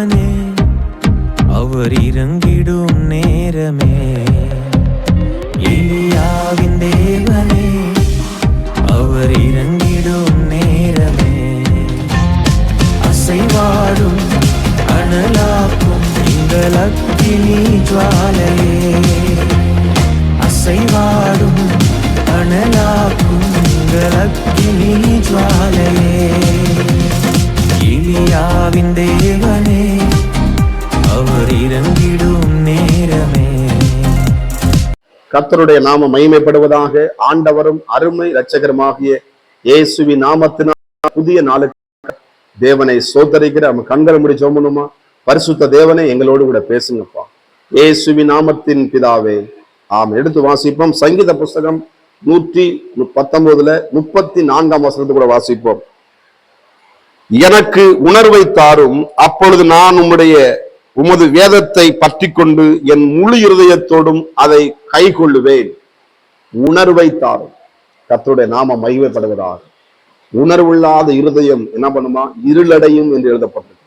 தேவனே, அவர் இறங்கிடும் நேரமே. எலியாவின் தேவனே, அவர் இறங்கிடும் நேரமே. அசைவாடும் அனலாக்கும் எங்கள் அக்கினி ஜுவாலையே, அசைவாடும் அனலாக்கும் எங்கள் அக்கினி ஜுவாலையே. எலியாவின் தேவனே, அவர் இறங்கிடும் நேரமே. கர்த்தருடைய நாம மகிமைப்படுவதாக. ஆண்டவரும் அருமை இரட்சகருமாகிய இயேசுவின் நாமத்தினால் புதிய நாளுக்கு தேவனை சோதரிக்கிற நம்ம கண்கள் முடி ஜெபம். பரிசுத்த தேவனை எங்களோடு கூட பேசுங்கப்பா. இயேசுவின் நாமத்தின் பிதாவே, ஆம். எடுத்து வாசிப்போம். சங்கீத புஸ்தகம் 119 34 வசனத்தை கூட வாசிப்போம். எனக்கு உணர்வை தாரும், அப்பொழுது நான் உமது வேதத்தை பற்றி கொண்டு என் முழு இருதயத்தோடும் அதை கை கொள்ளுவேன். உணர்வை தாரும். கர்த்தருடைய நாம மகிமைப்படுவதாக. உணர்வில்லாத இருதயம் என்ன பண்ணுமா? இருளடையும் என்று எழுதப்பட்டது.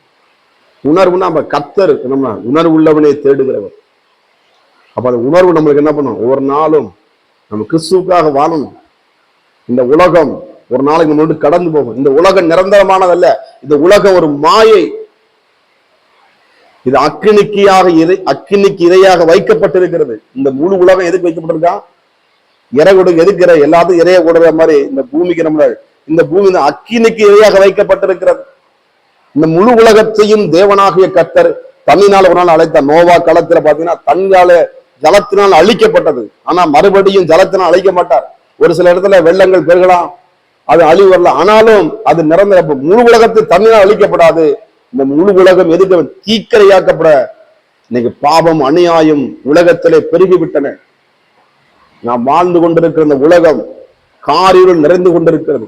உணர்வுனா நம்ம கர்த்தர் நம்ம உணர்வுள்ளவனை தேடுகிறவர். அப்ப அந்த உணர்வு நம்மளுக்கு என்ன பண்ணும்? ஒவ்வொரு நாளும் நம்ம கிறிஸ்துவுக்காக வாழணும். இந்த உலகம் ஒரு நாளைக்கு நம்ம கடந்து போகும். இந்த உலகம் நிரந்தரமானதல்ல. இந்த உலகம் ஒரு மாயை. இது அக்கினிக்கு இரையாக வைக்கப்பட்டிருக்கிறது. இந்த முழு உலகம் எதுக்கு வைக்கப்பட்டிருக்கா? எதுக்கிற எல்லாத்தையும் இறைய கூடுற மாதிரி இந்த பூமிக்கு நம்ம இந்த பூமி அக்கினிக்கு இரையாக வைக்கப்பட்டிருக்கிறது. இந்த முழு உலகத்தையும் தேவனாகிய கர்த்தர் தண்ணினால ஒரு நாள் அழைத்தார். நோவா காலத்துல பாத்தீங்கன்னா தங்கால ஜலத்தினால் அழிக்கப்பட்டது. ஆனா மறுபடியும் ஜலத்தினால் அழிக்க மாட்டார். ஒரு சில இடத்துல வெள்ளங்கள் பெருகலாம், அது அழிவு வரலாம். ஆனாலும் அது நிரந்தர. முழு உலகத்தை தண்ணினால் அழிக்கப்படாது. இந்த முழு உலகம் எதுக்கு தீக்கரையாக்கப்பட இன்னைக்கு பாவம் அநியாயம் உலகத்திலே பெருகிவிட்டன. நாம் வாழ்ந்து கொண்டிருக்கிற இந்த உலகம் காரிருள் நிறைந்து கொண்டிருக்கிறது.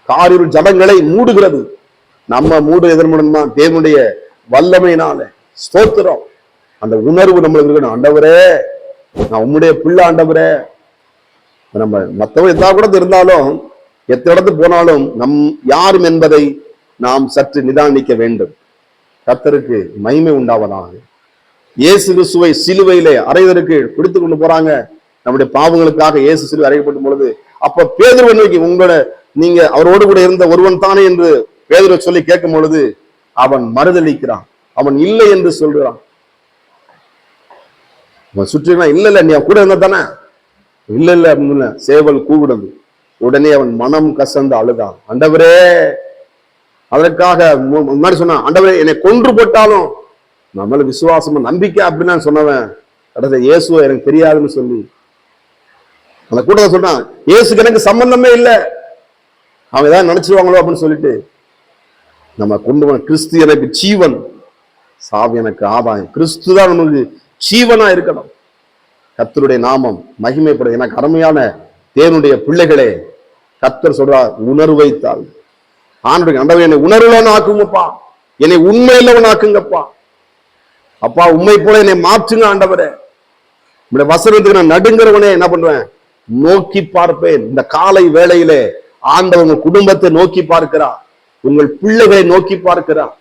காரிருள் ஜனங்களை மூடுகிறது. நம்ம மூடு எதன் மூலமா? தேவனுடைய வல்லமையினால. ஸ்தோத்திரம். அந்த உணர்வு நம்மளுக்கு இருக்கணும். ஆண்டவரே, நான் உம்முடைய பிள்ளை ஆண்டவரே. நம்ம மற்றவங்க எத்தா கூட இருந்தாலும் எத்தனை இடத்துக்கு போனாலும் நம் யாரும் என்பதை நாம் சற்று நிதானிக்க வேண்டும். கர்த்தருக்கு மகிமை உண்டாவதாக. இயேசு கிறிஸ்துவை சிலுவையிலே அறைவதற்கு பிடித்து கொண்டு போறாங்க. நம்முடைய பாவங்களுக்காக இயேசு சிலுவை அறையப்படும் பொழுது அப்ப பேதுருவை நோக்கி நீங்க அவரோடு கூட இருந்த ஒருவன் தானே என்று பேதுருவை சொல்லி கேட்கும் பொழுது அவன் மறுதளிக்கிறான். அவன் இல்லை என்று சொல்றான். அவன் சுற்றினா இல்ல நீ கூட இருந்த தானே? இல்ல அப்படின்னு சேவல் கூவிடுது. உடனே அவன் மனம் கசந்து அழுதான். ஆண்டவரே, அதற்காக முன்னாடி சொன்னான், ஆண்டவரே என்னை கொன்று போட்டாலும் நம்மள விசுவாசமா நம்பிக்கை அப்படின்னு சொன்னவன் கடைசி இயேசுவை எனக்கு தெரியாதுன்னு சொல்லி அந்த கூட்டத்தை சொன்னான். இயேசுக்கு எனக்கு சம்பந்தமே இல்லை, அவன் ஏதாவது நினைச்சிருவாங்களோ அப்படின்னு சொல்லிட்டு நம்ம கொண்டு போன கிறிஸ்து எனக்கு ஜீவன், சாவு எனக்கு ஆதாயம். கிறிஸ்து தான் நமக்கு ஜீவனா இருக்கணும். கர்த்தருடைய நாமம் மகிமைப்படும். எனக்கு அருமையான தேவனுடைய பிள்ளைகளே, கர்த்தர் சொல்றார், உணர்வைத்தால் ஆண்டவரே என்னை உணர்வுள்ளவன் ஆக்குங்கப்பா, என்னை உண்மையுள்ளவன் ஆக்குங்கப்பா. அப்பா உண்மை போல என்னை மாற்றுங்க ஆண்டவரே. இந்த வசனத்துக்கு நான் நடுங்கிறவனே என்ன பண்றேன்? நோக்கி பார்ப்பேன். இந்த காலை வேளையிலே ஆண்டவர் உங்கள் குடும்பத்தை நோக்கி பார்க்கிறார், உங்கள் பிள்ளைகளை நோக்கி பார்க்கிறார்,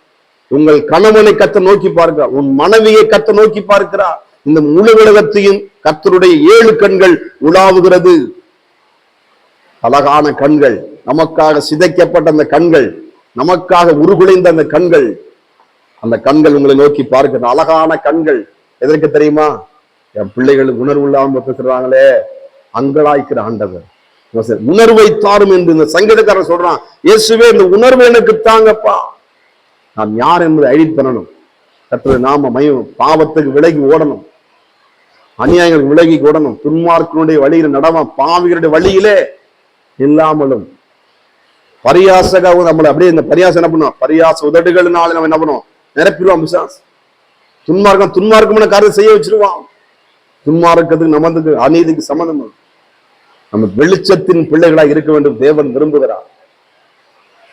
உங்கள் கணவனை கத்த நோக்கி பார்க்கிறார், உன் மனைவியை கத்த நோக்கி பார்க்கிறார். இந்த முழு உலகத்தையும் கர்த்தருடைய 7 கண்கள் உலாவுகிறது. அழகான கண்கள், நமக்காக சிதைக்கப்பட்ட அந்த கண்கள், நமக்காக உருகுலைந்த அந்த கண்கள், அந்த கண்கள் உங்களை நோக்கி பார்க்கிற அழகான கண்கள். எதற்கு தெரியுமா? என் பிள்ளைகளுக்கு உணர்வு இல்லாமல் பேசுறாங்களே, அங்கலாய்க்கிற ஆண்டவர். உணர்வை தாரும் என்று இந்த சங்கீதக்காரர் சொல்றான். இயேசுவே இந்த உணர்வு எனக்கு தாங்கப்பா. நாம் யார் என்பதை ஐடென்டி பண்ணணும். கர்த்தருடைய நாம மகிமை. பாவத்துக்கு விலகி ஓடணும், அநியாயங்களுக்கு விலகி ஓடணும், துன்மார்க்கனுடைய வழியில் நடமா, பாவிகளுடைய வழியிலே இல்லாமலும். பரியாசகம் நம்மளை அப்படியே இந்த பரியாசம் என்ன பண்ணுவோம்? பரியாச உதடுகள்னால நம்ம என்ன பண்ணுவோம்? நிரப்பிடுவோம். பிசாஸ் துன்மார்க்கமான காரியத்தை செய்ய வச்சிருவான். துன்மார்க்கத்துக்கு நமதுக்கு அநீதிக்கு சம்பந்தம். நம்ம வெளிச்சத்தின் பிள்ளைகளாக இருக்க வேண்டும் தேவன் விரும்புகிறார்.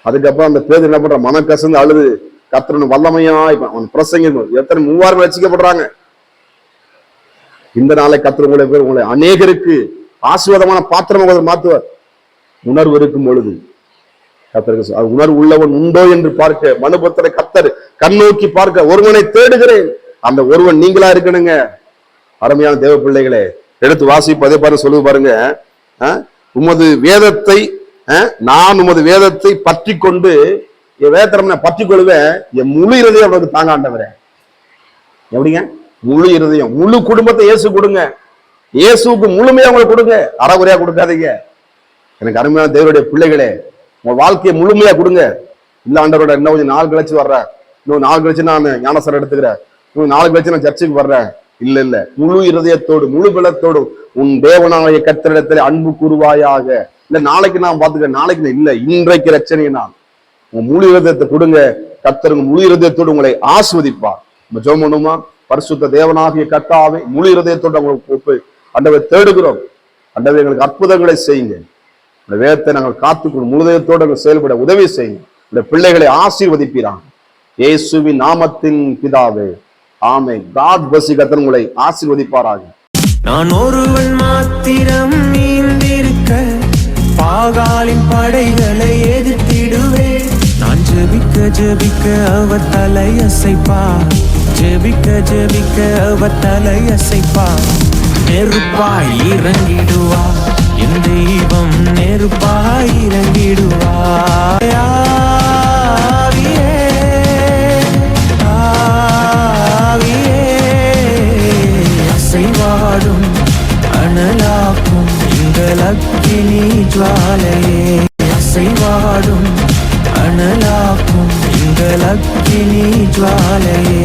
அதுக்கப்புறம் அந்த பேர் என்ன பண்ற? மனக்கசந்து அழுது கர்த்தருடைய வல்லமையா இப்ப அவன் பிரசங்க எத்தனை 3000 ரட்சிக்கப்படுறாங்க. இந்த நாளை கர்த்தர் உங்களை அநேகருக்கு ஆசீர்வாதமான பாத்திரமாக மாத்துவார். உணர்வு இருக்கும் பொழுது கர்த்தருக்கு அது உணர்வு உள்ளவன் உண்டோ என்று பார்க்க மனுபுத்திரரை கர்த்தர் கண்ணோக்கி பார்க்க ஒருவனை தேடுகிறேன். அந்த ஒருவன் நீங்களா இருக்கணுங்க. அருமையான தேவ பிள்ளைகளே, எடுத்து வாசிப்பு அதே பாருங்க, சொல்லுது பாருங்க, உமது வேதத்தை நான் உமது வேதத்தை பற்றி கொண்டு என் வேதத்தை பற்றி கொள்வேன், என் முழு இருதயம் அவனுக்கு தாங்காண்டவரே. எப்படிங்க? முழு இருதயம், முழு குடும்பத்தை இயேசு கொடுங்க. இயேசுக்கு முழுமையா உங்களுக்கு கொடுங்க, அறகுறையா கொடுக்காதீங்க. எனக்கு அருமையான தேவனுடைய பிள்ளைகளே, உங்க வாழ்க்கையை முழுமையா கொடுங்க. இல்ல ஆண்டவரோட இன்னும் கொஞ்சம் நாள் கழிச்சு வர்றேன், இன்னும் நாள் கழிச்சு நான் ஞானசரம் எடுத்துக்கிறேன், இன்னும் நாள் கழிச்சு நான் சர்ச்சுக்கு வர்றேன். இல்ல இல்ல, முழு இருதயத்தோடு முழு பலத்தோடு உன் தேவனாகிய கர்த்தரிடத்தில் அன்பு கூறுவாயாக. இல்ல நாளைக்கு நான் பாத்துக்கிறேன், நாளைக்கு இல்ல, இன்றைக்கு ரட்சணையை நான் உங்க முழு இருதயத்தை கொடுங்க. கர்த்தர் முழு இருதயத்தோடு உங்களை ஆஸ்வதிப்பார். நம்ம ஜெபம் பண்ணுமா? பரிசுத்த தேவனாகிய கர்த்தாவே, முழு இருதயத்தோடு உங்களுக்கு ஆண்டவரை தேடுகிறோம். ஆண்டவரே, எங்களுக்கு அற்புதங்களை செய்யுங்க. இந்த வேதத்தை நாங்கள் காத்துக்கொள்ளும் முழுதயத்தோடு செயல்பட உதவி செய்யுங்க. இந்த பிள்ளைகளை ஆசீர்வதிப்பீராங்க இயேசுவின் நாமத்தின் பிதாவே, ஆமென். God bless you. கர்த்தர் உங்களை ஆசீர்வதிப்பாராக. நான் ஒருவன் மாத்திரம் நீந்திருக்க பாகாலின் படைகளை எதிர்த்திடுவேன். நான் ஜெபிக்க ஜெபிக்க அவர் தலையசைப்பா, ஜெபிக்க ஜெபிக்க அவர் தலையசைப்பா. நெருப்பாய் இறங்கிடுவா என் தெய்வம், நெருப்பாய் இறங்கிடுவா. ஆவியே ஆவியே, அசைவாடும் அனலாக்கும் எங்கள் அக்கினி ஜுவாலையே, அசைவாடும் அனலாக்கும் எங்கள் அக்கினி ஜுவாலையே.